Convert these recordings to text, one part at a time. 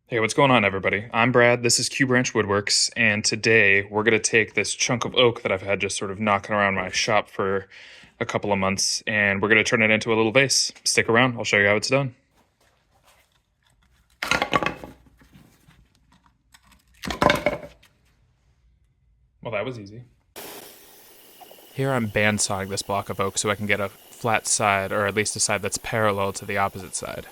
Hey, what's going on, everybody? I'm Brad. This is Q Branch Woodworks, and today we're going to take this chunk of oak that I've had just sort of knocking around my shop for a couple of months, and we're going to turn it into a little vase. Stick around, I'll show you how it's done. Well, that was easy. Here I'm bandsawing this block of oak so I can get a flat side, or at least a side that's parallel to the opposite side.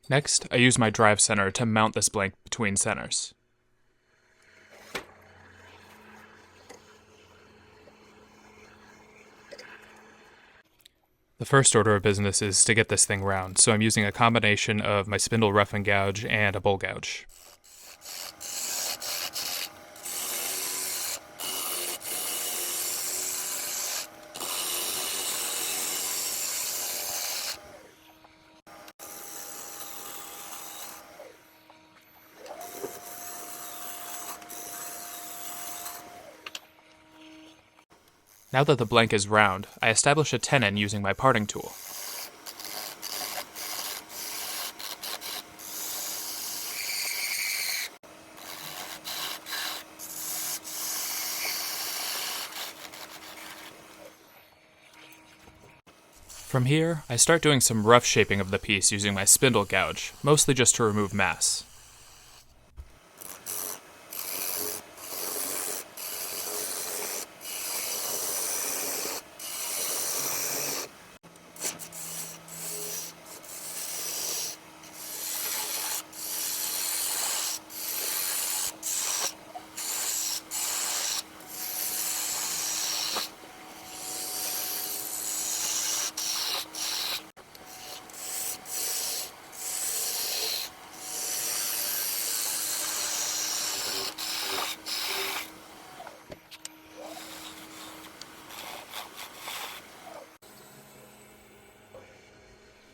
Next, I use my drive center to mount this blank between centers. The first order of business is to get this thing round, so I'm using a combination of my spindle rough and gouge and a bowl gouge. Now that the blank is round, I establish a tenon using my parting tool. From here, I start doing some rough shaping of the piece using my spindle gouge, mostly just to remove mass.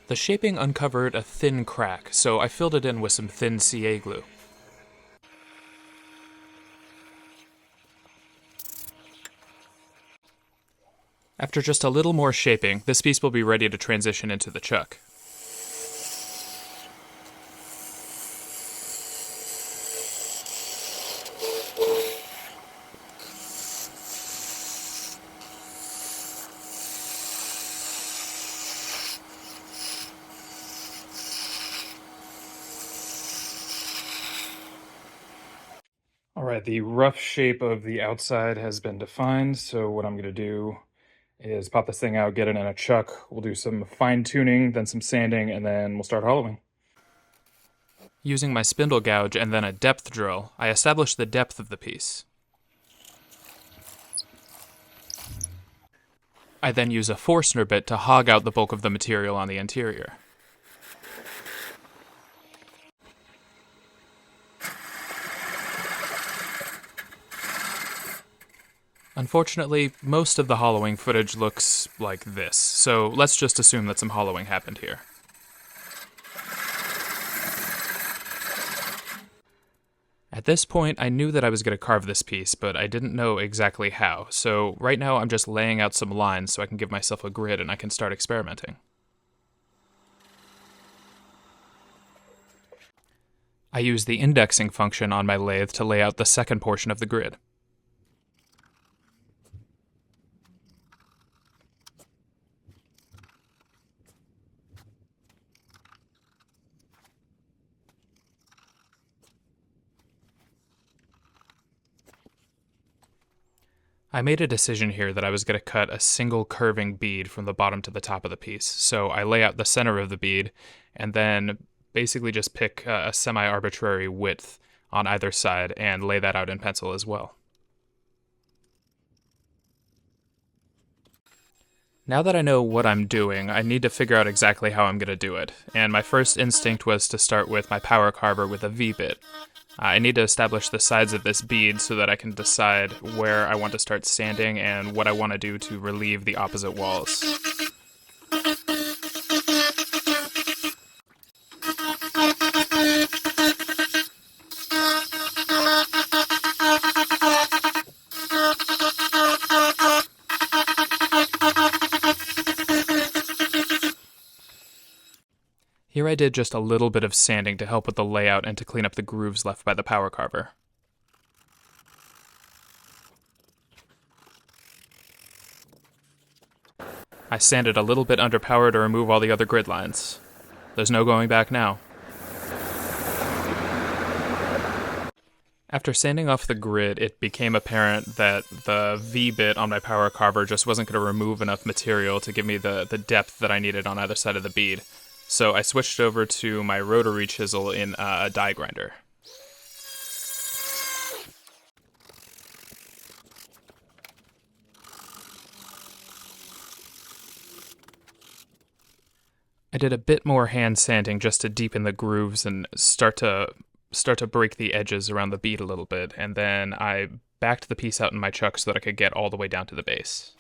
The shaping uncovered a thin crack, so I filled it in with some thin CA glue. After just a little more shaping, this piece will be ready to transition into the chuck. All right, the rough shape of the outside has been defined, so what I'm going to do is pop this thing out, get it in a chuck. We'll do some fine tuning, then some sanding, and then we'll start hollowing. Using my spindle gouge and then a depth drill, I establish the depth of the piece. I then use a Forstner bit to hog out the bulk of the material on the interior. Unfortunately, most of the hollowing footage looks like this, so let's just assume that some hollowing happened here. At this point, I knew that I was going to carve this piece, but I didn't know exactly how, so right now I'm just laying out some lines so I can give myself a grid and I can start experimenting. I use the indexing function on my lathe to lay out the second portion of the grid. I made a decision here that I was going to cut a single curving bead from the bottom to the top of the piece, so I lay out the center of the bead and then basically just pick a semi-arbitrary width on either side and lay that out in pencil as well. Now that I know what I'm doing, I need to figure out exactly how I'm going to do it, and my first instinct was to start with my power carver with a V-bit. I need to establish the sides of this bead so that I can decide where I want to start sanding and what I want to do to relieve the opposite walls. Here I did just a little bit of sanding to help with the layout and to clean up the grooves left by the power carver. I sanded a little bit under power to remove all the other grid lines. There's no going back now. After sanding off the grid, it became apparent that the V-bit on my power carver just wasn't going to remove enough material to give me the depth that I needed on either side of the bead. So I switched over to my rotary chisel in a die grinder. I did a bit more hand sanding just to deepen the grooves and start to break the edges around the bead a little bit, and then I backed the piece out in my chuck so that I could get all the way down to the base.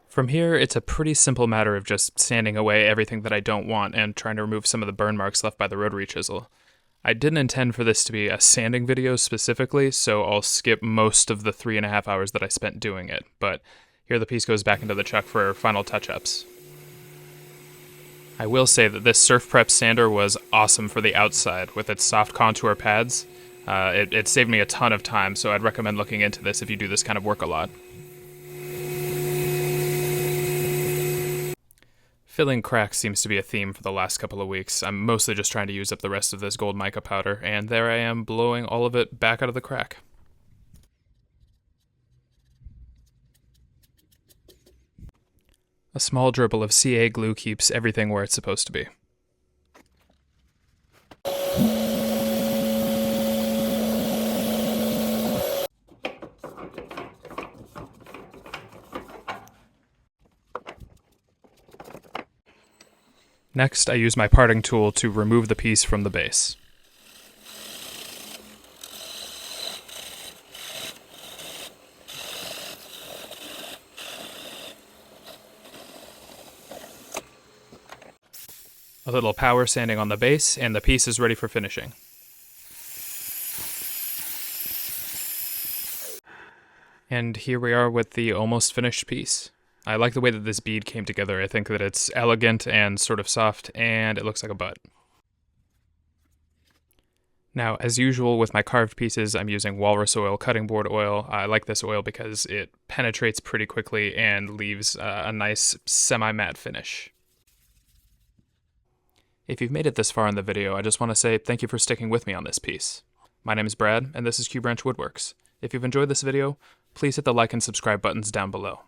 From here, it's a pretty simple matter of just sanding away everything that I don't want and trying to remove some of the burn marks left by the rotary chisel. I didn't intend for this to be a sanding video specifically, so I'll skip most of the 3.5 hours that I spent doing it, but here the piece goes back into the chuck for final touch-ups. I will say that this Surf Prep sander was awesome for the outside with its soft contour pads. It saved me a ton of time, so I'd recommend looking into this if you do this kind of work a lot. Filling cracks seems to be a theme for the last couple of weeks. I'm mostly just trying to use up the rest of this gold mica powder, and there I am blowing all of it back out of the crack. A small dribble of CA glue keeps everything where it's supposed to be. Next, I use my parting tool to remove the piece from the base. A little power sanding on the base, and the piece is ready for finishing. And here we are with the almost finished piece. I like the way that this bead came together. I think that it's elegant and sort of soft, and it looks like a butt. Now, as usual with my carved pieces, I'm using walrus oil cutting board oil. I like this oil because it penetrates pretty quickly and leaves a nice semi-matte finish. If you've made it this far in the video, I just want to say thank you for sticking with me on this piece. My name is Brad, and this is Q Branch Woodworks. If you've enjoyed this video, please hit the like and subscribe buttons down below.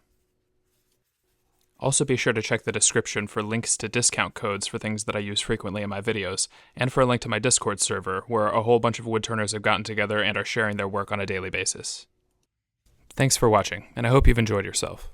Also be sure to check the description for links to discount codes for things that I use frequently in my videos, and for a link to my Discord server, where a whole bunch of woodturners have gotten together and are sharing their work on a daily basis. Thanks for watching, and I hope you've enjoyed yourself.